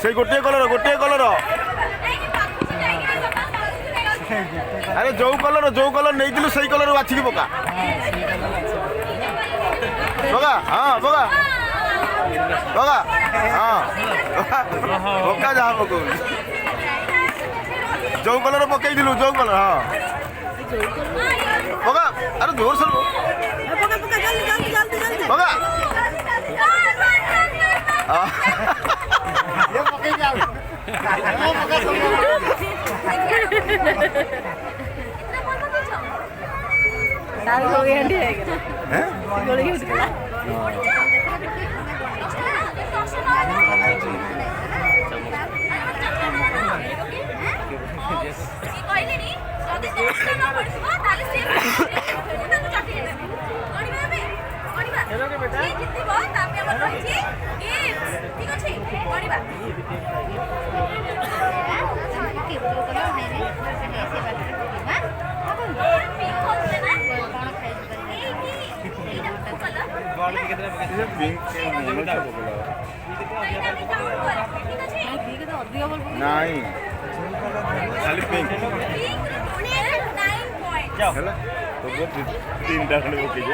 से गोटे कलर अरे जो कलर नहीं से कलर बाछिकी पका पका हाँ पका पका हाँ पका जहाँ पक जो कलर पकई जो कलर हाँ पका अरे जोर से पका नहीं खाली पिंक ହେଲା ତ ତିନିଟା ଖଣ୍ଡେ ପକେଇଛି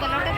कलर